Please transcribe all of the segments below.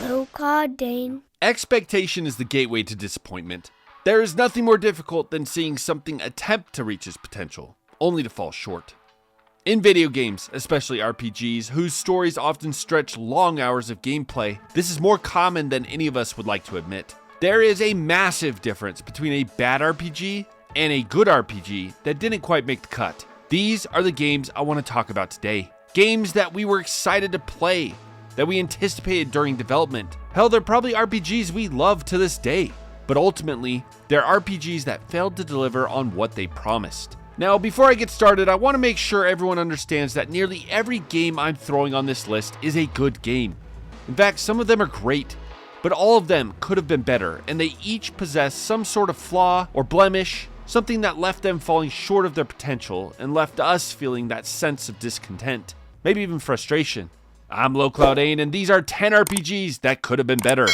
Oh God, Dane. Expectation is the gateway to disappointment. There is nothing more difficult than seeing something attempt to reach its potential, only to fall short. In video games, especially RPGs, whose stories often stretch long hours of gameplay, this is more common than any of us would like to admit. There is a massive difference between a bad RPG and a good RPG that didn't quite make the cut. These are the games I want to talk about today. Games that we were excited to play, that we anticipated during development. Hell, they're probably RPGs we love to this day. But ultimately, they're RPGs that failed to deliver on what they promised. Now, before I get started, I want to make sure everyone understands that nearly every game I'm throwing on this list is a good game. In fact, some of them are great, but all of them could have been better, and they each possess some sort of flaw or blemish, something that left them falling short of their potential and left us feeling that sense of discontent, maybe even frustration. I'm Low Cloud Aiden, and these are 10 RPGs that could have been better.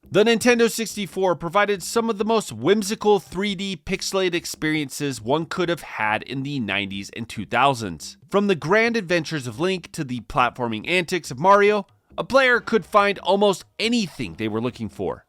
The Nintendo 64 provided some of the most whimsical 3D pixelated experiences one could have had in the 90s and 2000s. From the grand adventures of Link to the platforming antics of Mario, a player could find almost anything they were looking for.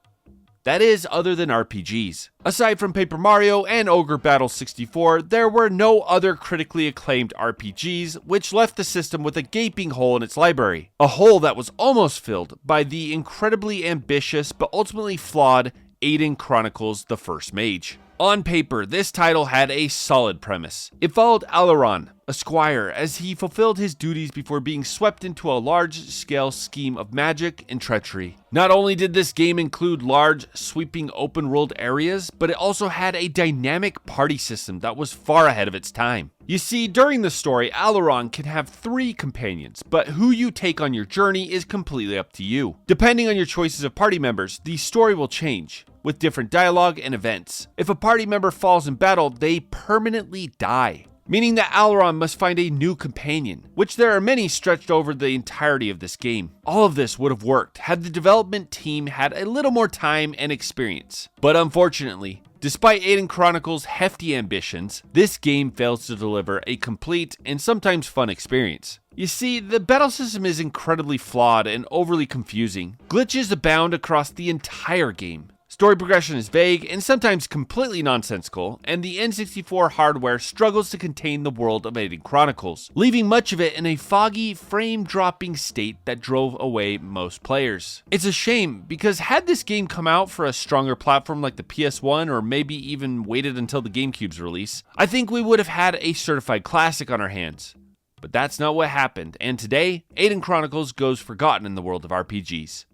That is, other than RPGs. Aside from Paper Mario and Ogre Battle 64, there were no other critically acclaimed RPGs, which left the system with a gaping hole in its library. A hole that was almost filled by the incredibly ambitious but ultimately flawed Aiden Chronicles The First Mage. On paper, this title had a solid premise. It followed Alaron, a squire, as he fulfilled his duties before being swept into a large-scale scheme of magic and treachery. Not only did this game include large, sweeping open-world areas, but it also had a dynamic party system that was far ahead of its time. You see, during the story, Alaron can have 3 companions, but who you take on your journey is completely up to you. Depending on your choices of party members, the story will change, with different dialogue and events. If a party member falls in battle, they permanently die, meaning that Alaron must find a new companion, which there are many stretched over the entirety of this game. All of this would have worked had the development team had a little more time and experience. But unfortunately, despite Aiden Chronicles' hefty ambitions, this game fails to deliver a complete and sometimes fun experience. You see, the battle system is incredibly flawed and overly confusing. Glitches abound across the entire game. Story progression is vague and sometimes completely nonsensical, and the N64 hardware struggles to contain the world of Aiden Chronicles, leaving much of it in a foggy, frame-dropping state that drove away most players. It's a shame, because had this game come out for a stronger platform like the PS1, or maybe even waited until the GameCube's release, I think we would have had a certified classic on our hands. But that's not what happened, and today, Aiden Chronicles goes forgotten in the world of RPGs.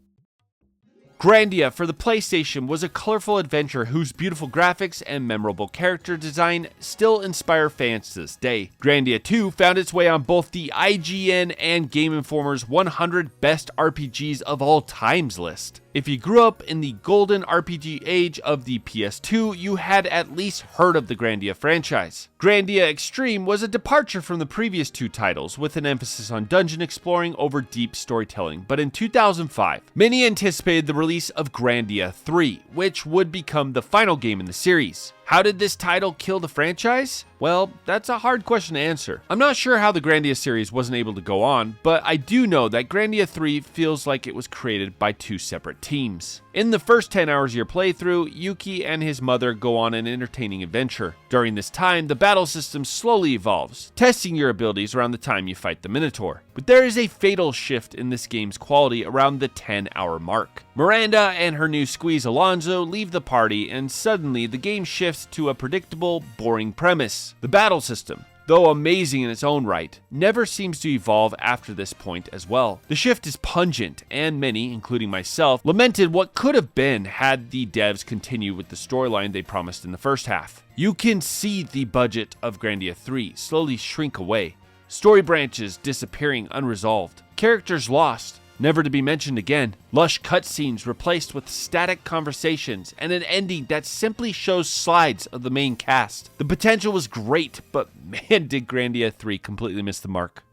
Grandia for the PlayStation was a colorful adventure whose beautiful graphics and memorable character design still inspire fans to this day. Grandia 2 found its way on both the IGN and Game Informer's 100 Best RPGs of All Times list. If you grew up in the golden RPG age of the PS2, you had at least heard of the Grandia franchise. Grandia Extreme was a departure from the previous 2 titles, with an emphasis on dungeon exploring over deep storytelling, but in 2005, many anticipated the release of Grandia III, which would become the final game in the series. How did this title kill the franchise? Well, that's a hard question to answer. I'm not sure how the Grandia series wasn't able to go on, but I do know that Grandia 3 feels like it was created by 2 separate teams. In the first 10 hours of your playthrough, Yuki and his mother go on an entertaining adventure. During this time, the battle system slowly evolves, testing your abilities around the time you fight the Minotaur. But there is a fatal shift in this game's quality around the 10-hour mark. Miranda and her new squeeze Alonzo leave the party, and suddenly the game shifts to a predictable, boring premise. The battle system, though amazing in its own right, never seems to evolve after this point as well. The shift is pungent, and many, including myself, lamented what could have been had the devs continued with the storyline they promised in the first half. You can see the budget of Grandia 3 slowly shrink away, story branches disappearing unresolved, characters lost, never to be mentioned again, lush cutscenes replaced with static conversations, and an ending that simply shows slides of the main cast. The potential was great, but man did Grandia 3 completely miss the mark.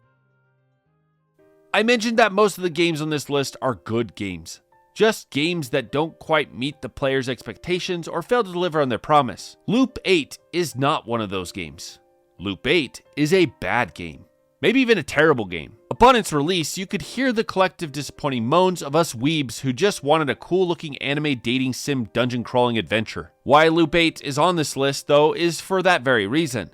I mentioned that most of the games on this list are good games. Just games that don't quite meet the player's expectations or fail to deliver on their promise. Loop 8 is not one of those games. Loop 8 is a bad game. Maybe even a terrible game. Upon its release, you could hear the collective disappointing moans of us weebs who just wanted a cool-looking anime dating sim dungeon-crawling adventure. Why Loop 8 is on this list, though, is for that very reason.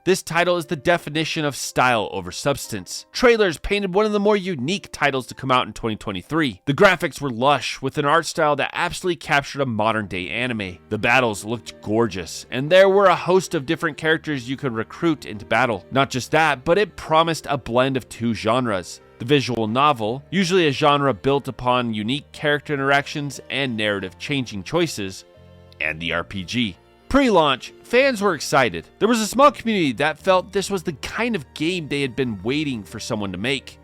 This title is the definition of style over substance. Trailers painted one of the more unique titles to come out in 2023. The graphics were lush, with an art style that absolutely captured a modern-day anime. The battles looked gorgeous, and there were a host of different characters you could recruit into battle. Not just that, but it promised a blend of two genres. The visual novel, usually a genre built upon unique character interactions and narrative-changing choices, and the RPG. Pre-launch, fans were excited. There was a small community that felt this was the kind of game they had been waiting for someone to make.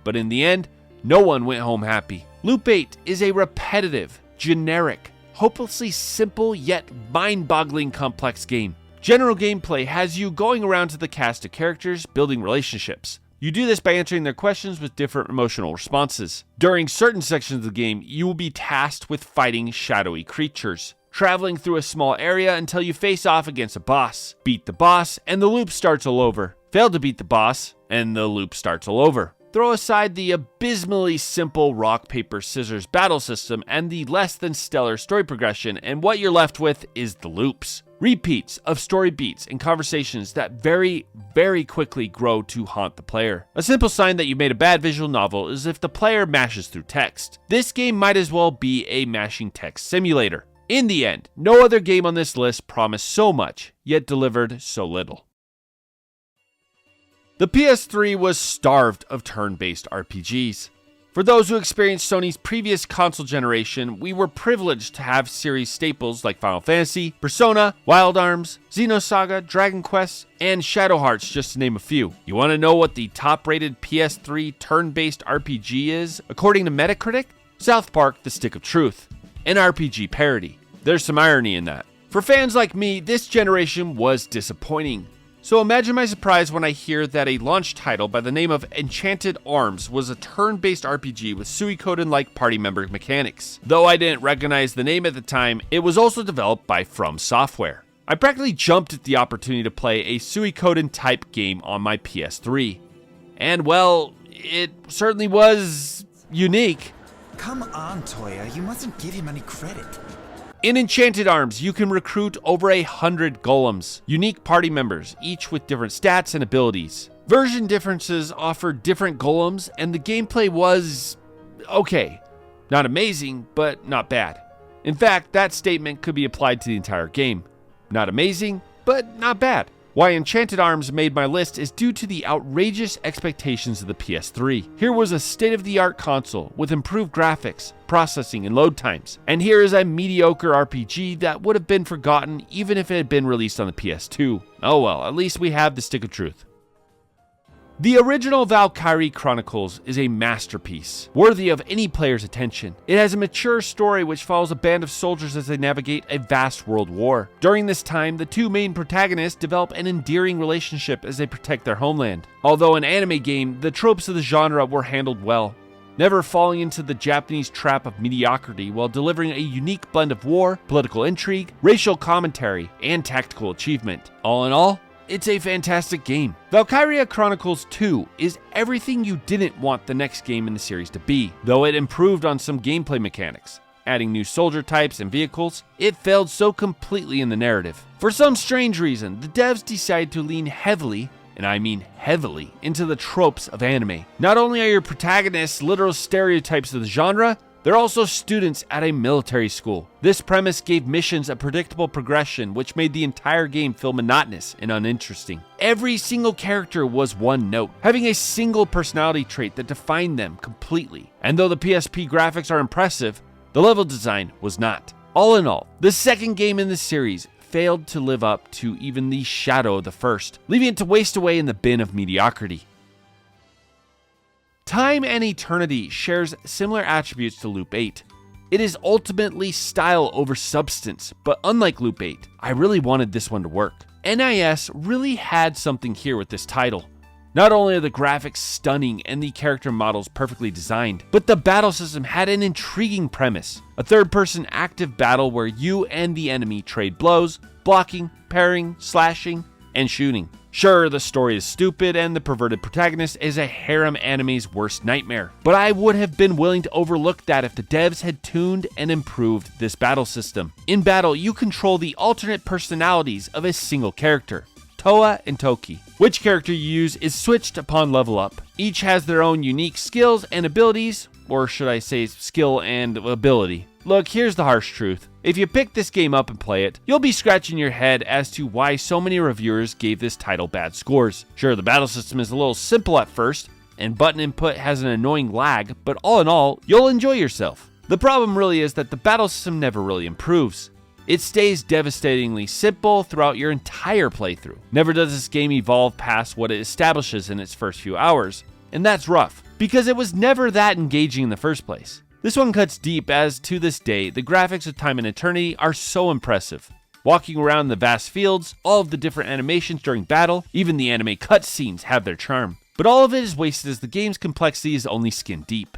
But in the end, no one went home happy. Loop 8 is a repetitive, generic, hopelessly simple yet mind-boggling complex game. General gameplay has you going around to the cast of characters, building relationships. You do this by answering their questions with different emotional responses. During certain sections of the game, you will be tasked with fighting shadowy creatures, traveling through a small area until you face off against a boss. Beat the boss, and the loop starts all over. Fail to beat the boss, and the loop starts all over. Throw aside the abysmally simple rock, paper, scissors battle system and the less than stellar story progression, and what you're left with is the loops. Repeats of story beats and conversations that very, very quickly grow to haunt the player. A simple sign that you made a bad visual novel is if the player mashes through text. This game might as well be a mashing text simulator. In the end, no other game on this list promised so much, yet delivered so little. The PS3 was starved of turn-based RPGs. For those who experienced Sony's previous console generation, we were privileged to have series staples like Final Fantasy, Persona, Wild Arms, Xenosaga, Dragon Quest, and Shadow Hearts, just to name a few. You want to know what the top-rated PS3 turn-based RPG is? According to Metacritic, South Park: The Stick of Truth, an RPG parody. There's some irony in that. For fans like me, this generation was disappointing. So imagine my surprise when I hear that a launch title by the name of Enchanted Arms was a turn-based RPG with Suikoden-like party member mechanics. Though I didn't recognize the name at the time, it was also developed by From Software. I practically jumped at the opportunity to play a Suikoden-type game on my PS3. And well, it certainly was unique. Come on, Toya, you mustn't give him any credit. In Enchanted Arms, you can recruit over 100 golems, unique party members, each with different stats and abilities. Version differences offered different golems, and the gameplay was okay. Not amazing, but not bad. In fact, that statement could be applied to the entire game. Not amazing, but not bad. Why Enchanted Arms made my list is due to the outrageous expectations of the PS3. Here was a state-of-the-art console with improved graphics, processing, and load times. And here is a mediocre RPG that would have been forgotten even if it had been released on the PS2. Oh well, at least we have the Stick of Truth. The original Valkyrie Chronicles is a masterpiece, worthy of any player's attention. It has a mature story which follows a band of soldiers as they navigate a vast world war. During this time, the two main protagonists develop an endearing relationship as they protect their homeland. Although an anime game, the tropes of the genre were handled well, never falling into the Japanese trap of mediocrity while delivering a unique blend of war, political intrigue, racial commentary, and tactical achievement. All in all, it's a fantastic game. Valkyrie Chronicles 2 is everything you didn't want the next game in the series to be. Though it improved on some gameplay mechanics, adding new soldier types and vehicles, it failed so completely in the narrative. For some strange reason, the devs decided to lean heavily, and I mean heavily, into the tropes of anime. Not only are your protagonists literal stereotypes of the genre, they're also students at a military school. This premise gave missions a predictable progression, which made the entire game feel monotonous and uninteresting. Every single character was one note, having a single personality trait that defined them completely. And though the PSP graphics are impressive, the level design was not. All in all, the second game in the series failed to live up to even the shadow of the first, leaving it to waste away in the bin of mediocrity. Time and Eternity shares similar attributes to Loop 8. It is ultimately style over substance, but unlike Loop 8, I really wanted this one to work. NIS really had something here with this title. Not only are the graphics stunning and the character models perfectly designed, but the battle system had an intriguing premise. A third-person active battle where you and the enemy trade blows, blocking, parrying, slashing, and shooting. Sure, the story is stupid and the perverted protagonist is a harem anime's worst nightmare, but I would have been willing to overlook that if the devs had tuned and improved this battle system. In battle, you control the alternate personalities of a single character, Toa and Toki. Which character you use is switched upon level up. Each has their own unique skills and abilities, or should I say skill and ability. Look, here's the harsh truth. If you pick this game up and play it, you'll be scratching your head as to why so many reviewers gave this title bad scores. Sure, the battle system is a little simple at first, and button input has an annoying lag, but all in all, you'll enjoy yourself. The problem really is that the battle system never really improves. It stays devastatingly simple throughout your entire playthrough. Never does this game evolve past what it establishes in its first few hours, and that's rough, because it was never that engaging in the first place. This one cuts deep as, to this day, the graphics of Time and Eternity are so impressive. Walking around the vast fields, all of the different animations during battle, even the anime cutscenes have their charm. But all of it is wasted as the game's complexity is only skin deep.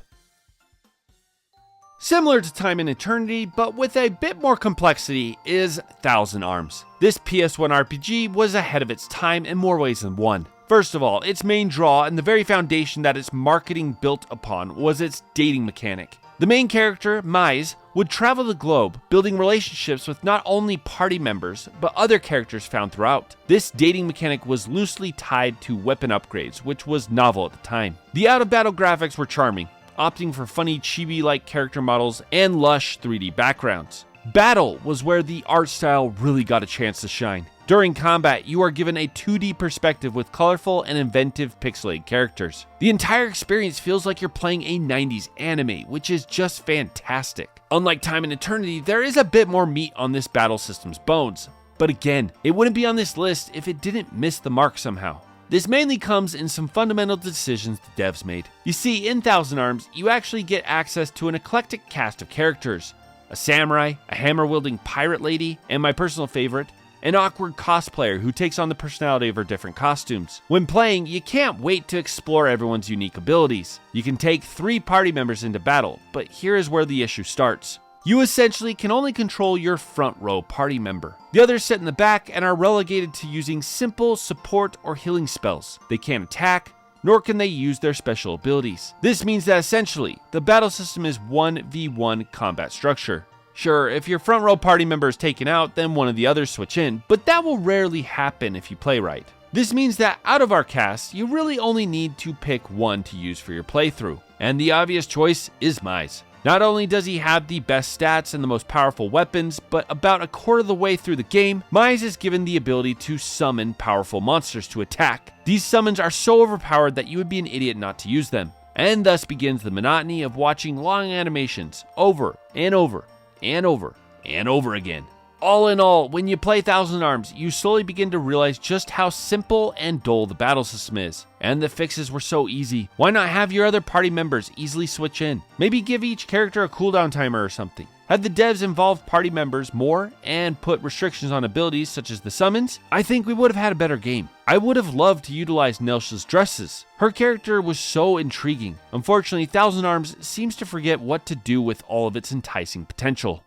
Similar to Time and Eternity, but with a bit more complexity, is Thousand Arms. This PS1 RPG was ahead of its time in more ways than one. First of all, its main draw and the very foundation that its marketing built upon was its dating mechanic. The main character, Mais, would travel the globe, building relationships with not only party members, but other characters found throughout. This dating mechanic was loosely tied to weapon upgrades, which was novel at the time. The out-of-battle graphics were charming, opting for funny chibi-like character models and lush 3D backgrounds. Battle was where the art style really got a chance to shine. During combat, you are given a 2D perspective with colorful and inventive pixelated characters. The entire experience feels like you're playing a 90s anime, which is just fantastic. Unlike Time and Eternity, there is a bit more meat on this battle system's bones. But again, it wouldn't be on this list if it didn't miss the mark somehow. This mainly comes in some fundamental decisions the devs made. You see, in Thousand Arms, you actually get access to an eclectic cast of characters. A samurai, a hammer-wielding pirate lady, and my personal favorite, an awkward cosplayer who takes on the personality of her different costumes. When playing, you can't wait to explore everyone's unique abilities. You can take 3 party members into battle, but here is where the issue starts. You essentially can only control your front row party member. The others sit in the back and are relegated to using simple support or healing spells. They can't attack, nor can they use their special abilities. This means that essentially, the battle system is 1v1 combat structure. Sure, if your front row party member is taken out, then one of the others switch in, but that will rarely happen if you play right. This means that out of our cast, you really only need to pick one to use for your playthrough, and the obvious choice is Mais. Not only does he have the best stats and the most powerful weapons, but about a quarter of the way through the game, Mais is given the ability to summon powerful monsters to attack. These summons are so overpowered that you would be an idiot not to use them, and thus begins the monotony of watching long animations over and over and over and over again. All in all, when you play Thousand Arms, you slowly begin to realize just how simple and dull the battle system is. And the fixes were so easy. Why not have your other party members easily switch in? Maybe give each character a cooldown timer or something. Had the devs involved party members more and put restrictions on abilities such as the summons, I think we would have had a better game. I would have loved to utilize Nelsha's dresses. Her character was so intriguing. Unfortunately, Thousand Arms seems to forget what to do with all of its enticing potential.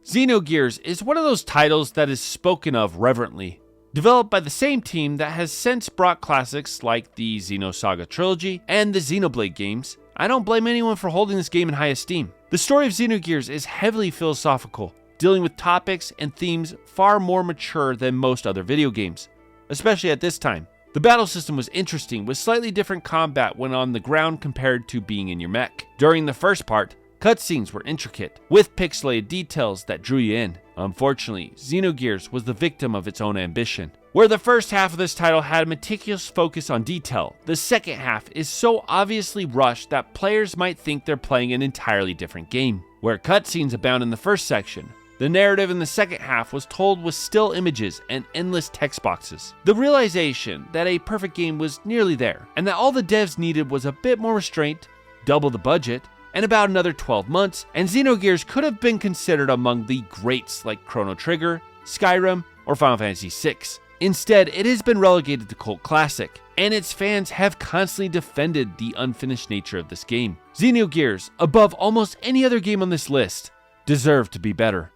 Xenogears is one of those titles that is spoken of reverently. Developed by the same team that has since brought classics like the Xenosaga trilogy and the Xenoblade games, I don't blame anyone for holding this game in high esteem. The story of Xenogears is heavily philosophical, dealing with topics and themes far more mature than most other video games, especially at this time. The battle system was interesting, with slightly different combat when on the ground compared to being in your mech. During the first part, cutscenes were intricate, with pixelated details that drew you in. Unfortunately, Xenogears was the victim of its own ambition. Where the first half of this title had a meticulous focus on detail, the second half is so obviously rushed that players might think they're playing an entirely different game. Where cutscenes abound in the first section, the narrative in the second half was told with still images and endless text boxes. The realization that a perfect game was nearly there, and that all the devs needed was a bit more restraint, double the budget, and about another 12 months, and Xenogears could have been considered among the greats like Chrono Trigger, Skyrim, or Final Fantasy VI. Instead, it has been relegated to cult classic, and its fans have constantly defended the unfinished nature of this game. Xenogears, above almost any other game on this list, deserve to be better.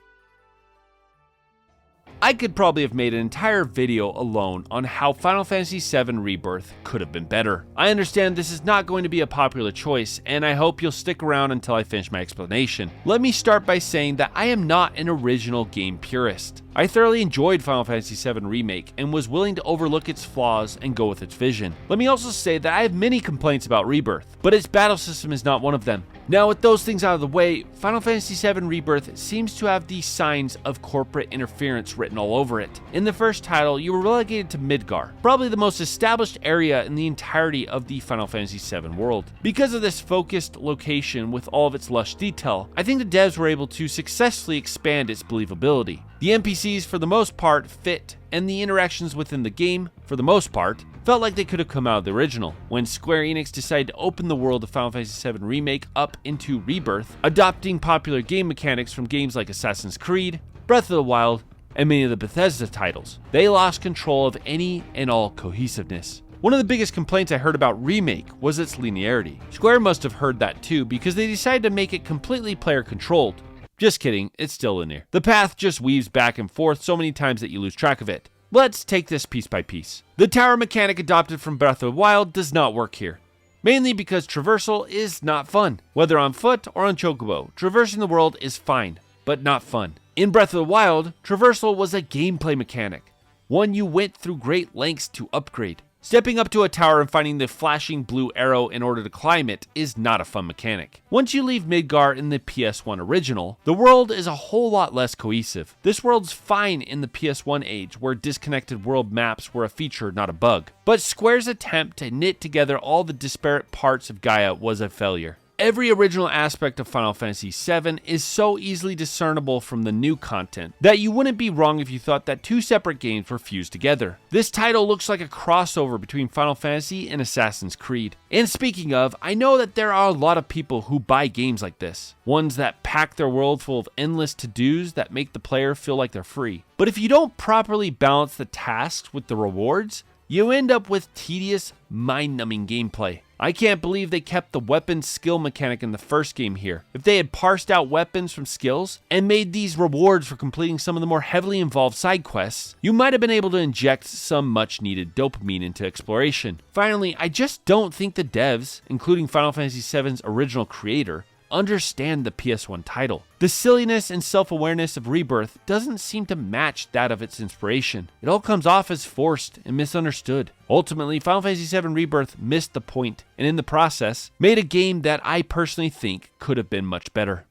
I could probably have made an entire video alone on how Final Fantasy VII Rebirth could have been better. I understand this is not going to be a popular choice, and I hope you'll stick around until I finish my explanation. Let me start by saying that I am not an original game purist. I thoroughly enjoyed Final Fantasy VII Remake and was willing to overlook its flaws and go with its vision. Let me also say that I have many complaints about Rebirth, but its battle system is not one of them. Now, with those things out of the way, Final Fantasy VII Rebirth seems to have the signs of corporate interference written all over it. In the first title, you were relegated to Midgar, probably the most established area in the entirety of the Final Fantasy VII world. Because of this focused location with all of its lush detail, I think the devs were able to successfully expand its believability. The NPCs, for the most part, fit, and the interactions within the game, for the most part, felt like they could have come out of the original. When Square Enix decided to open the world of Final Fantasy VII Remake up into Rebirth, adopting popular game mechanics from games like Assassin's Creed, Breath of the Wild, and many of the Bethesda titles, they lost control of any and all cohesiveness. One of the biggest complaints I heard about Remake was its linearity. Square must have heard that too, because they decided to make it completely player-controlled. Just kidding, it's still linear. The path just weaves back and forth so many times that you lose track of it. Let's take this piece by piece. The tower mechanic adopted from Breath of the Wild does not work here. Mainly because traversal is not fun. Whether on foot or on Chocobo, traversing the world is fine, but not fun. In Breath of the Wild, traversal was a gameplay mechanic, one you went through great lengths to upgrade. Stepping up to a tower and finding the flashing blue arrow in order to climb it is not a fun mechanic. Once you leave Midgar in the PS1 original, the world is a whole lot less cohesive. This world's fine in the PS1 age, where disconnected world maps were a feature, not a bug. But Square's attempt to knit together all the disparate parts of Gaia was a failure. Every original aspect of Final Fantasy VII is so easily discernible from the new content that you wouldn't be wrong if you thought that two separate games were fused together. This title looks like a crossover between Final Fantasy and Assassin's Creed. And speaking of, I know that there are a lot of people who buy games like this, ones that pack their world full of endless to-dos that make the player feel like they're free. But if you don't properly balance the tasks with the rewards, you end up with tedious, mind-numbing gameplay. I can't believe they kept the weapon skill mechanic in the first game here. If they had parsed out weapons from skills and made these rewards for completing some of the more heavily involved side quests, you might have been able to inject some much needed dopamine into exploration. Finally, I just don't think the devs, including Final Fantasy VII's original creator, understand the PS1 title. The silliness and self-awareness of Rebirth doesn't seem to match that of its inspiration. It all comes off as forced and misunderstood. Ultimately, Final Fantasy VII Rebirth missed the point, and in the process, made a game that I personally think could have been much better.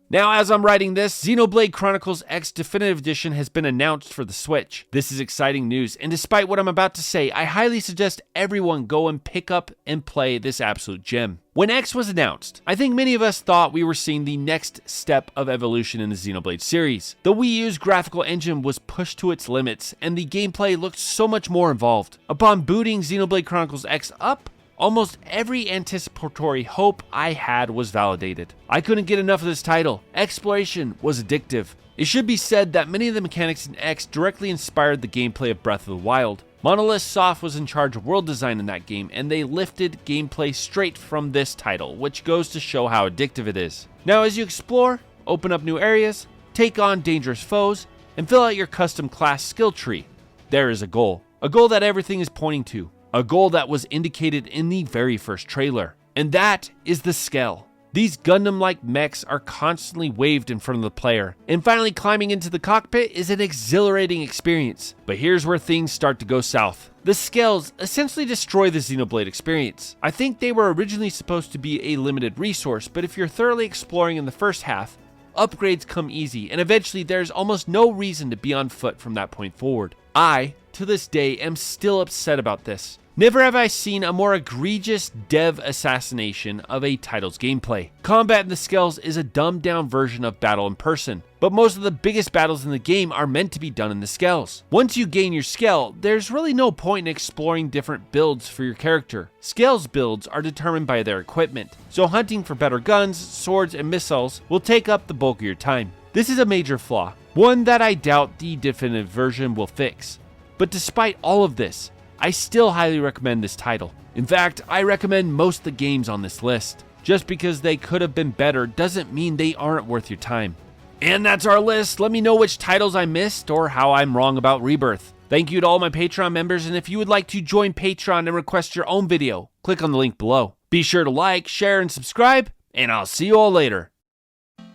Now, as I'm writing this, Xenoblade Chronicles X Definitive Edition has been announced for the Switch. This is exciting news, and despite what I'm about to say, I highly suggest everyone go and pick up and play this absolute gem. When X was announced, I think many of us thought we were seeing the next step of evolution in the Xenoblade series. The Wii U's graphical engine was pushed to its limits, and the gameplay looked so much more involved. Upon booting Xenoblade Chronicles X up, almost every anticipatory hope I had was validated. I couldn't get enough of this title. Exploration was addictive. It should be said that many of the mechanics in X directly inspired the gameplay of Breath of the Wild. Monolith Soft was in charge of world design in that game, and they lifted gameplay straight from this title, which goes to show how addictive it is. Now, as you explore, open up new areas, take on dangerous foes, and fill out your custom class skill tree, there is a goal that everything is pointing to. A goal that was indicated in the very first trailer, and that is the Skell. These Gundam-like mechs are constantly waved in front of the player, and finally climbing into the cockpit is an exhilarating experience. But here's where things start to go south. The Skells essentially destroy the Xenoblade experience. I think they were originally supposed to be a limited resource, but if you're thoroughly exploring in the first half, upgrades come easy, and eventually there's almost no reason to be on foot from that point forward. I, to this day, am still upset about this. Never have I seen a more egregious dev assassination of a title's gameplay. Combat in the Skells is a dumbed down version of battle in person, but most of the biggest battles in the game are meant to be done in the Skells. Once you gain your Skell, there's really no point in exploring different builds for your character. Skells builds are determined by their equipment, so hunting for better guns, swords, and missiles will take up the bulk of your time. This is a major flaw, one that I doubt the definitive version will fix. But despite all of this, I still highly recommend this title. In fact, I recommend most of the games on this list. Just because they could have been better doesn't mean they aren't worth your time. And that's our list. Let me know which titles I missed or how I'm wrong about Rebirth. Thank you to all my Patreon members, and if you would like to join Patreon and request your own video, click on the link below. Be sure to like, share, and subscribe, and I'll see you all later.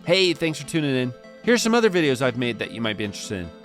Hey, thanks for tuning in. Here's some other videos I've made that you might be interested in.